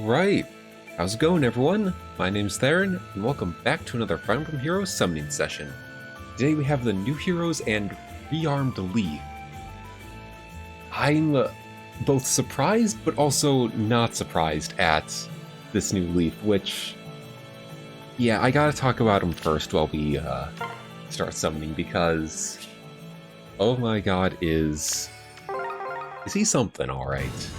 Alright, how's it going everyone? My name's Theron, and welcome back to another Emblem Heroes summoning session. Today we have the new heroes and Rearmed Leif. I'm both surprised, but also not surprised at this new Leif, which... yeah, I gotta talk about him first while we start summoning, because... oh my god, is he something, alright?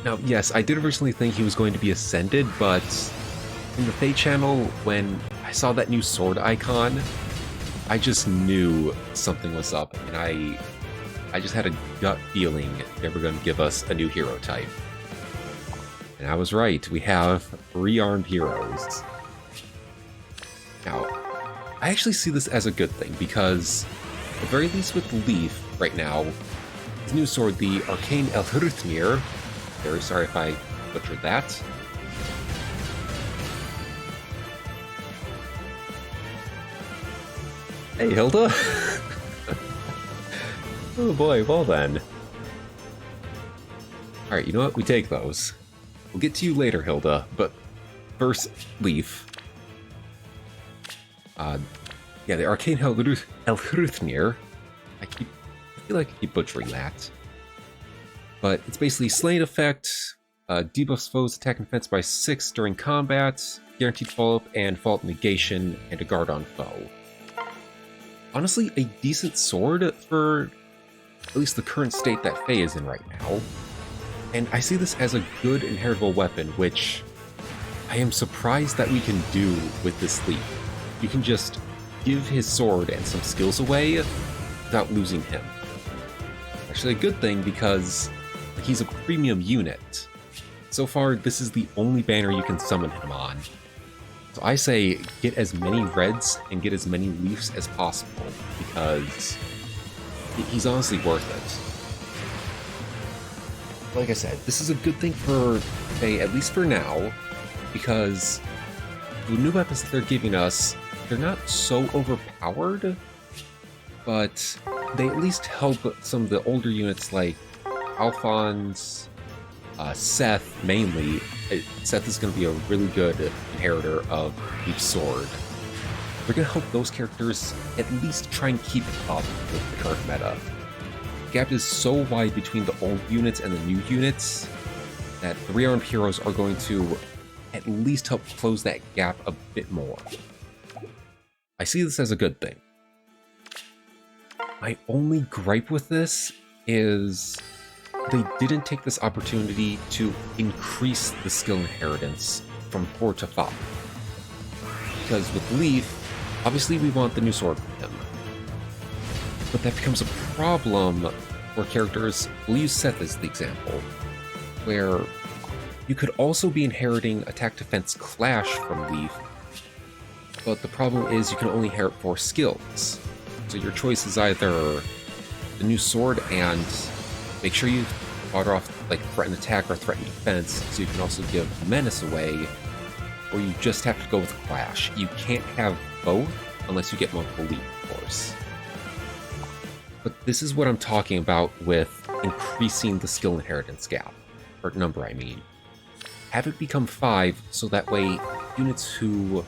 Now, yes, I did originally think he was going to be ascended, but in the Fate channel, when I saw that new sword icon, I just knew something was up, and I just had a gut feeling they were going to give us a new hero type. And I was right, we have Rearmed Heroes. Now, I actually see this as a good thing, because at the very least with Leif right now, his new sword, the Arcane Elhruthnir, very sorry if I butchered that. Hey, Hilda! Oh boy, well then. Alright, you know what? We take those. We'll get to you later, Hilda, but first, Leif. Yeah, the Arcane Elhruthnir. I feel like I keep butchering that. But it's basically Slain effect, debuffs foes attack and defense by 6 during combat, guaranteed follow-up and fault negation, and a guard on foe. Honestly, a decent sword for at least the current state that Faye is in right now. And I see this as a good inheritable weapon, which I am surprised that we can do with this Leif. You can just give his sword and some skills away without losing him. Actually a good thing, because he's a premium unit. So far, this is the only banner you can summon him on. So I say get as many reds and get as many Leifs as possible, because he's honestly worth it. Like I said, this is a good thing for Faye, at least for now, because the new weapons that they're giving us, they're not so overpowered, but they at least help some of the older units like Alphonse, Seth mainly. Seth is going to be a really good inheritor of Leif's sword. We're going to help those characters at least try and keep up with the current meta. The gap is so wide between the old units and the new units that the Rearmed Heroes are going to at least help close that gap a bit more. I see this as a good thing. My only gripe with this is they didn't take this opportunity to increase the skill inheritance from 4 to 5. Because with Leif, obviously we want the new sword from him. But that becomes a problem for characters, we'll use Seth as the example, where you could also be inheriting attack defense clash from Leif, but the problem is you can only inherit 4 skills. So your choice is either the new sword and make sure you fodder off like threaten attack or threaten defense, so you can also give menace away, or you just have to go with clash. You can't have both unless you get multiple Leif, of course. But this is what I'm talking about with increasing the skill inheritance gap, or number I mean. Have it become 5 so that way units who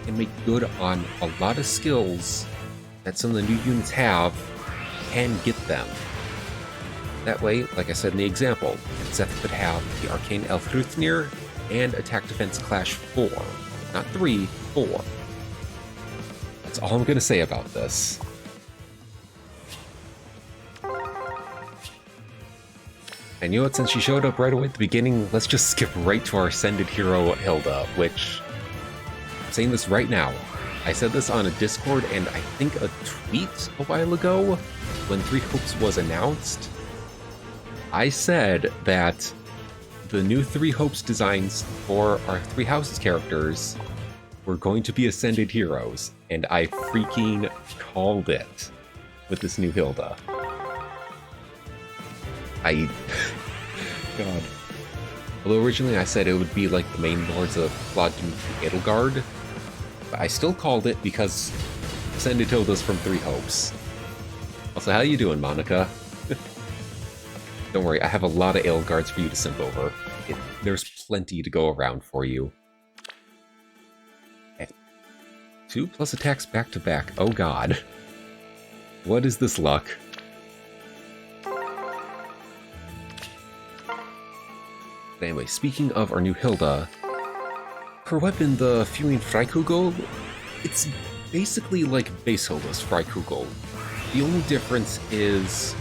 can make good on a lot of skills that some of the new units have can get them. That way, like I said in the example, Seth could have the Arcane Elhruthnir and Attack Defense Clash 4. Not 3, 4. That's all I'm going to say about this. And you know what, since she showed up right away at the beginning, let's just skip right to our Ascended hero, Hilda, which... I'm saying this right now. I said this on a Discord and I think a tweet a while ago, when 3 Hopes was announced. I said that the new 3 Hopes designs for our 3 Houses characters were going to be Ascended heroes, and I freaking called it with this new Hilda. God. Although originally I said it would be like the main lords of Vladimir Edelgard, but I still called it because Ascended Hilda's from 3 Hopes. Also, how you doing, Monica? Don't worry, I have a lot of ale guards for you to simp over. There's plenty to go around for you. 2+ attacks back to back. Oh god. What is this luck? Anyway, speaking of our new Hilda, her weapon, the Fuming Freikugel, it's basically like base Hilda's Freikugel. The only difference is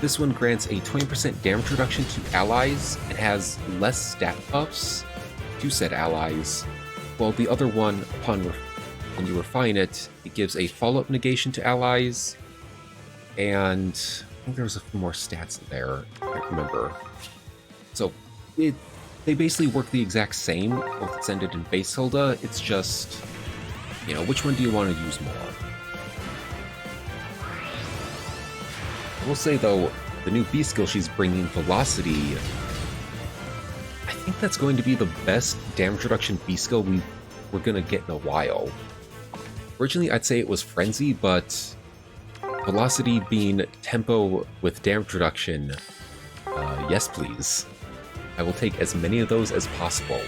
this one grants a 20% damage reduction to allies and has less stat buffs to said allies, while the other one, when you refine it, it gives a follow-up negation to allies, and I think there's a few more stats in there, I can't remember. So they basically work the exact same, both extended and base Hilda, it's just, you know, which one do you want to use more? I will say though, the new B skill she's bringing, Velocity, I think that's going to be the best damage reduction B skill we're going to get in a while. Originally I'd say it was Frenzy, but Velocity being tempo with damage reduction, yes please. I will take as many of those as possible.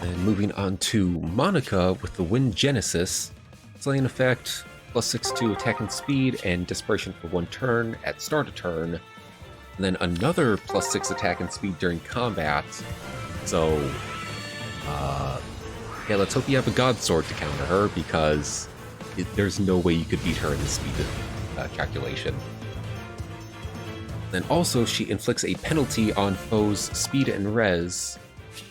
And moving on to Monica with the Wind Genesis. Slaying effect, +6 to attack and speed, and Desperation for 1 turn at start of turn. And then another +6 attack and speed during combat. So, yeah, let's hope you have a God Sword to counter her, because there's no way you could beat her in the speed calculation. Then also, she inflicts a penalty on foes' speed and res,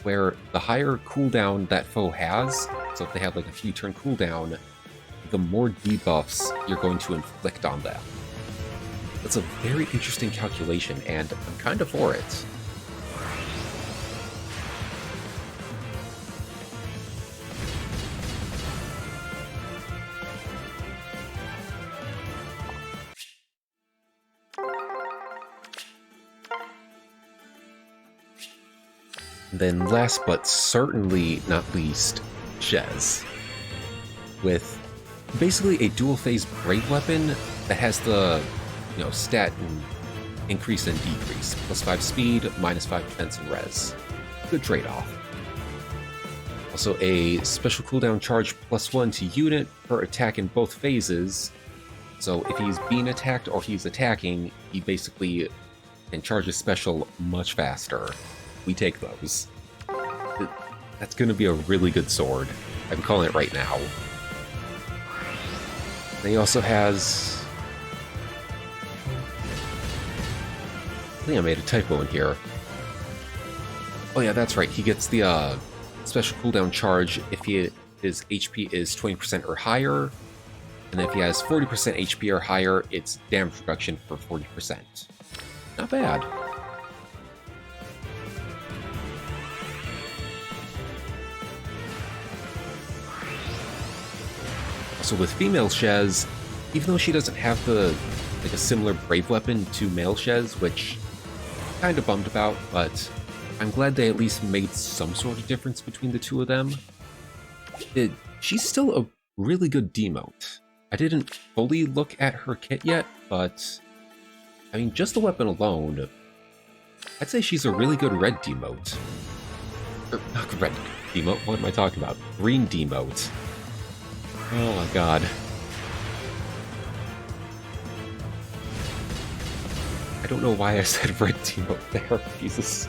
where the higher cooldown that foe has, so if they have like a few turn cooldown, the more debuffs you're going to inflict on them. That's a very interesting calculation, and I'm kind of for it. Then last but certainly not least, Shez. With basically a dual phase Brave weapon that has the, you know, stat and increase and decrease. +5 speed, -5 defense and res. Good trade-off. Also a special cooldown charge +1 to unit per attack in both phases. So if he's being attacked or he's attacking, he basically can charge his special much faster. We take those. That's going to be a really good sword. I'm calling it right now. And he also has... I think I made a typo in here. Oh yeah, that's right. He gets the special cooldown charge if his HP is 20% or higher. And if he has 40% HP or higher, it's damage reduction for 40%. Not bad. Also with female Shez, even though she doesn't have a similar Brave weapon to male Shez, which I'm kind of bummed about, but I'm glad they at least made some sort of difference between the two of them. She's still a really good demote. I didn't fully look at her kit yet, but I mean, just the weapon alone, I'd say she's a really good red demote. Or, not red demote, what am I talking about? Green demote. Oh my god. I don't know why I said red demote there, Jesus.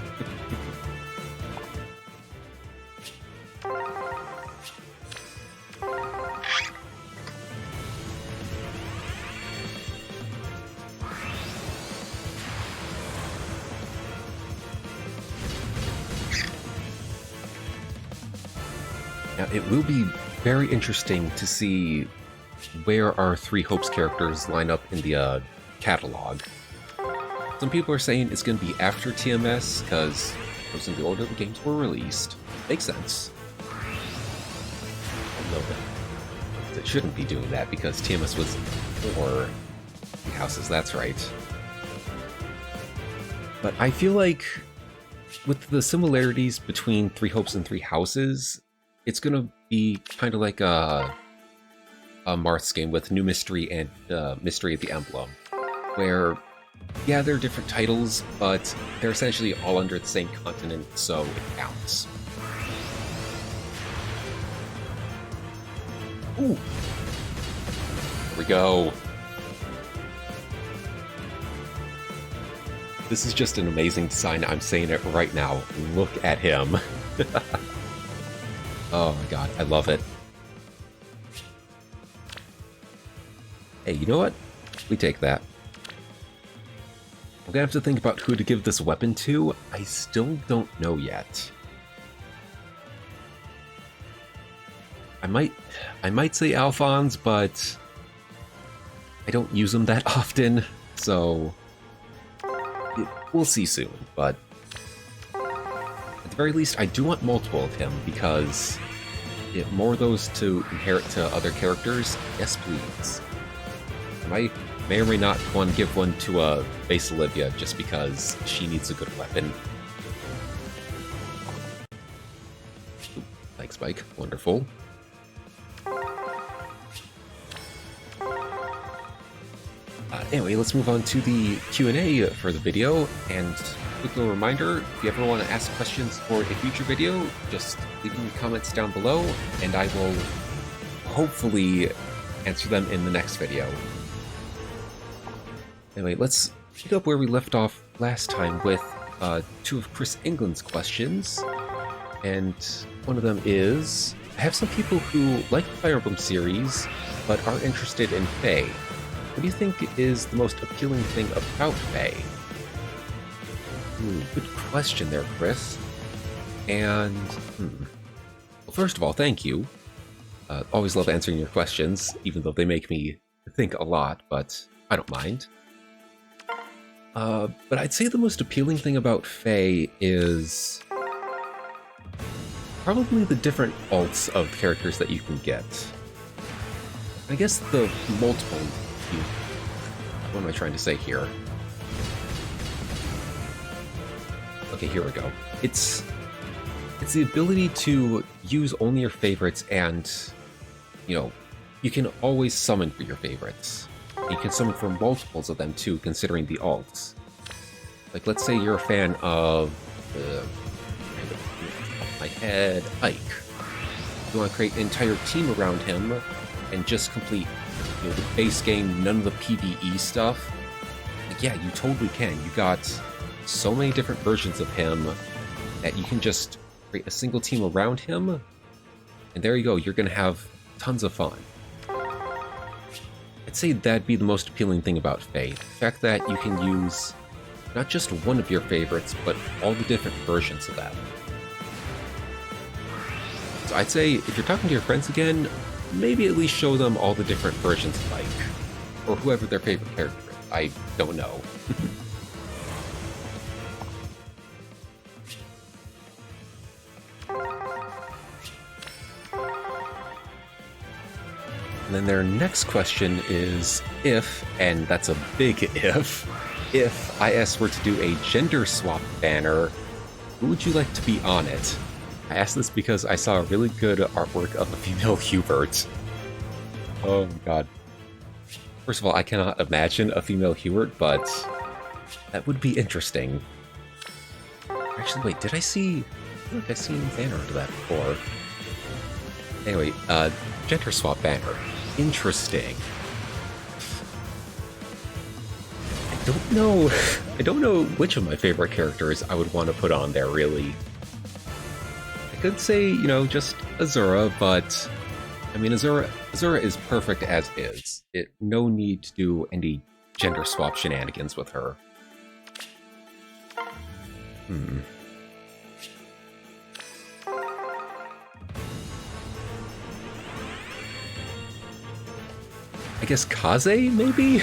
Now, it will be very interesting to see where our 3 Hopes characters line up in the catalog. Some people are saying it's going to be after TMS, because those in the order the games were released. Makes sense. Although it shouldn't be doing that, because TMS was for houses, that's right. But I feel like with the similarities between Three Hopes and Three Houses, it's gonna be kind of like a Marth's game with New Mystery and Mystery of the Emblem, where, yeah, they're different titles, but they're essentially all under the same continent, so it counts. Ooh! Here we go. This is just an amazing design. I'm saying it right now. Look at him. Oh my god, I love it. Hey, you know what? We take that. I'm gonna have to think about who to give this weapon to. I still don't know yet. I might say Alphonse, but I don't use him that often, so we'll see soon. But at the very least, I do want multiple of him because more of those to inherit to other characters. Yes, please. I may or may not want to give one to Base Olivia just because she needs a good weapon. Ooh, thanks, Spike. Wonderful. Anyway, let's move on to the Q&A for the video, and quick little reminder, if you ever want to ask questions for a future video, just leave them in the comments down below, and I will hopefully answer them in the next video. Anyway, let's pick up where we left off last time with two of Chris England's questions, and one of them is, I have some people who like the Fire Emblem series, but are interested in Fae. What do you think is the most appealing thing about Fae? Good question there, Chris. And, well, first of all, thank you. Always love answering your questions, even though they make me think a lot, but I don't mind. But I'd say the most appealing thing about Fae is probably the different alts of characters that you can get. I guess the multiple... What am I trying to say here? Okay, here we go. It's the ability to use only your favorites, and, you know, you can always summon for your favorites. You can summon for multiples of them too, considering the alts. Like, let's say you're a fan of my head, Ike. You want to create an entire team around him and just complete, you know, the base game, none of the PvE stuff. Like, yeah, you totally can. You got so many different versions of him that you can just create a single team around him, and there you go. You're gonna have tons of fun. I'd say that'd be the most appealing thing about Fae. The fact that you can use not just one of your favorites, but all the different versions of them. So I'd say if you're talking to your friends again, maybe at least show them all the different versions of Ike, or whoever their favorite character is. I don't know. And then their next question is if, and that's a big if IS were to do a gender swap banner, who would you like to be on it? I asked this because I saw a really good artwork of a female Hubert. Oh my god. First of all, I cannot imagine a female Hubert, but that would be interesting. Actually, wait, did I see... I feel like I've seen fan art of that before. Anyway, gender swap banner. Interesting. I don't know which of my favorite characters I would want to put on there, really. I could say, you know, just Azura, but I mean, Azura is perfect as is. No need to do any gender swap shenanigans with her. I guess Kaze, maybe?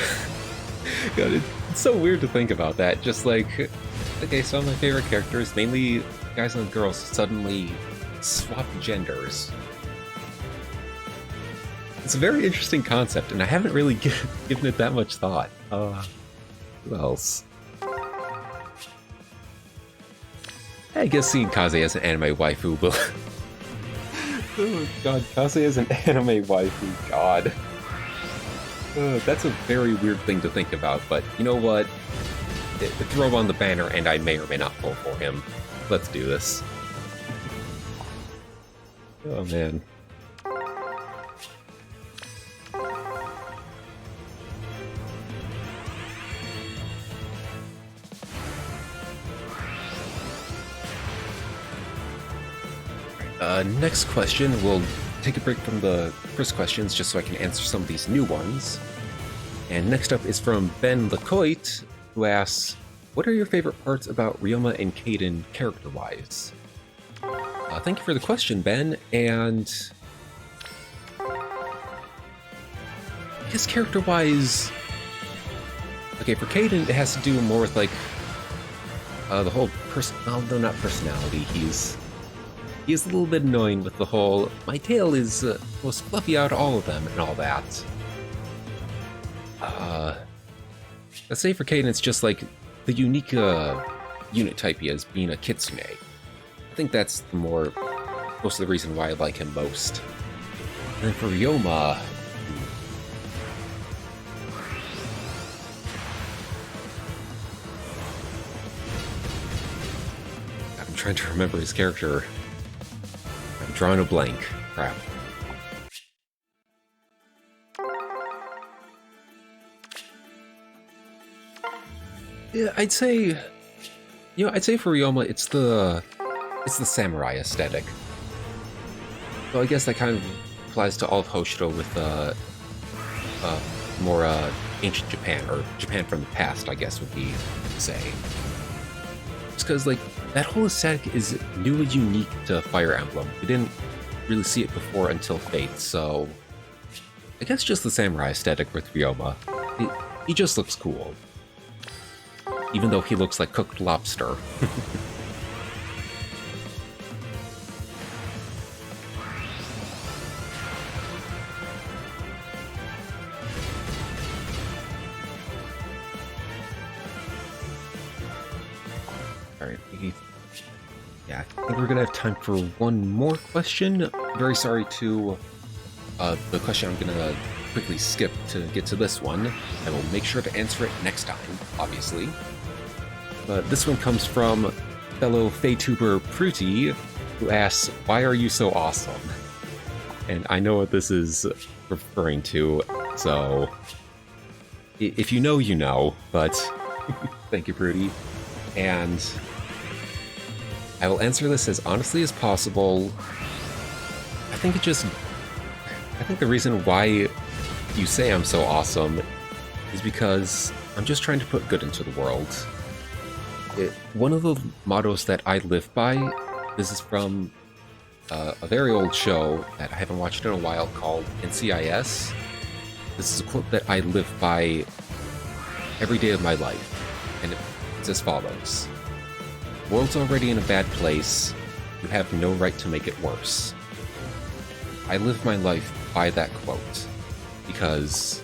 God, it's so weird to think about that. Just like, okay, some of my favorite characters, mainly guys and girls, suddenly swap genders. It's a very interesting concept, and I haven't really given it that much thought. Who else? I guess seeing Kaze as an anime waifu will... Oh god, Kaze as an anime waifu, god. That's a very weird thing to think about, but you know what? Throw on the banner and I may or may not pull for him. Let's do this. Oh man. Next question, we'll take a break from the first questions just so I can answer some of these new ones. And next up is from Ben Lecoit, who asks, what are your favorite parts about Ryoma and Kaden character-wise? Thank you for the question, Ben, and... I guess character-wise... Okay, for Kaden, it has to do more with, like, the whole well, no, not personality, he's a little bit annoying with the whole, my tail is most fluffy out of all of them, and all that. Let's say for Kaden, it's just like the unique unit type he is, being a kitsune. I think that's most of the reason why I like him most. And then for Ryoma, I'm trying to remember his character. I'm drawing a blank. Crap. Yeah, I'd say for Ryoma, it's the samurai aesthetic. So I guess that kind of applies to all of Hoshido with more ancient Japan, or Japan from the past, I guess would be to say. Just because, like, that whole aesthetic is new and unique to Fire Emblem. We didn't really see it before until Fate, so I guess just the samurai aesthetic with Ryoma. He just looks cool. Even though he looks like cooked lobster. Alright, yeah, I think we're gonna have time for one more question. Very sorry to the question I'm gonna quickly skip to get to this one. I will make sure to answer it next time, obviously. But this one comes from fellow Faytuber Pruti, who asks, why are you so awesome? And I know what this is referring to, so if you know, you know, but thank you, Pruti. And I will answer this as honestly as possible. I think the reason why you say I'm so awesome is because I'm just trying to put good into the world. One of the mottos that I live by, this is from a very old show that I haven't watched in a while called NCIS. This is a quote that I live by every day of my life, and it's as follows. The world's already in a bad place. You have no right to make it worse. I live my life by that quote, because,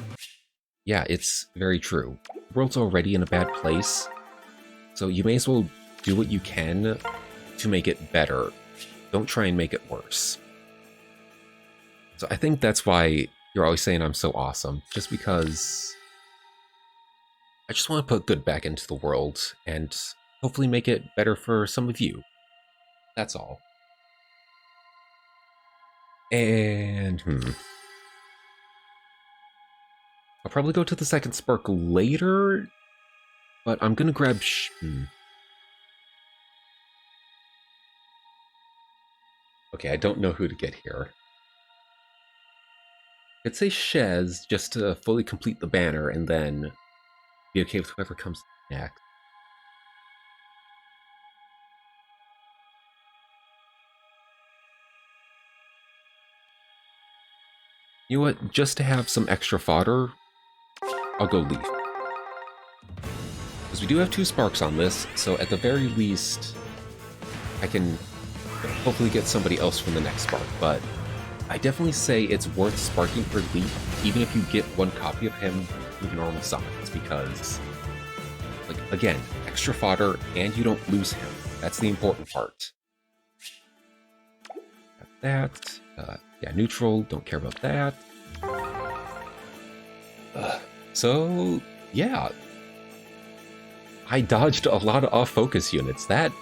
yeah, it's very true. The world's already in a bad place, so you may as well do what you can to make it better. Don't try and make it worse. So I think that's why you're always saying I'm so awesome, just because I just want to put good back into the world, and hopefully make it better for some of you. That's all. And, I'll probably go to the second spark later, but I'm gonna grab Okay, I don't know who to get here. I'd say Shez, just to fully complete the banner, and then be okay with whoever comes next. You know what? Just to have some extra fodder, I'll go Leif. Because we do have 2 sparks on this, so at the very least, I can hopefully get somebody else from the next spark, but I definitely say it's worth sparking for Leif, even if you get 1 copy of him with normal summons, because, like, again, extra fodder, and you don't lose him. That's the important part. Got that. Yeah, neutral, don't care about that. So, yeah. I dodged a lot of off-focus units. That's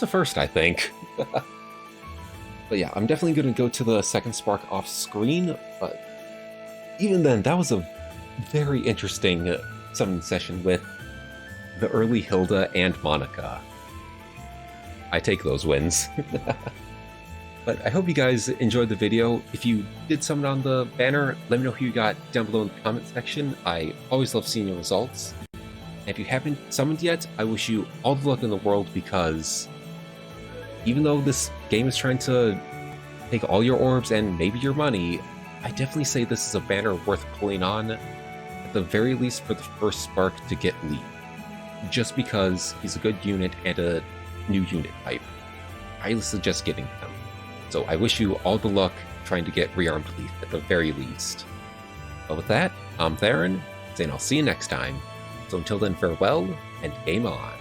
a first, I think. But yeah, I'm definitely going to go to the second spark off-screen, but even then, that was a very interesting summoning session with the early Hilda and Monica. I take those wins. But I hope you guys enjoyed the video. If you did summon on the banner, let me know who you got down below in the comment section. I always love seeing your results. And if you haven't summoned yet, I wish you all the luck in the world, because even though this game is trying to take all your orbs and maybe your money, I definitely say this is a banner worth pulling on, at the very least for the first spark to get Leif. Just because he's a good unit and a new unit type. I highly suggest getting him. So I wish you all the luck trying to get Rearmed Leif at the very least. But with that, I'm Theron, saying I'll see you next time. So until then, farewell, and game on.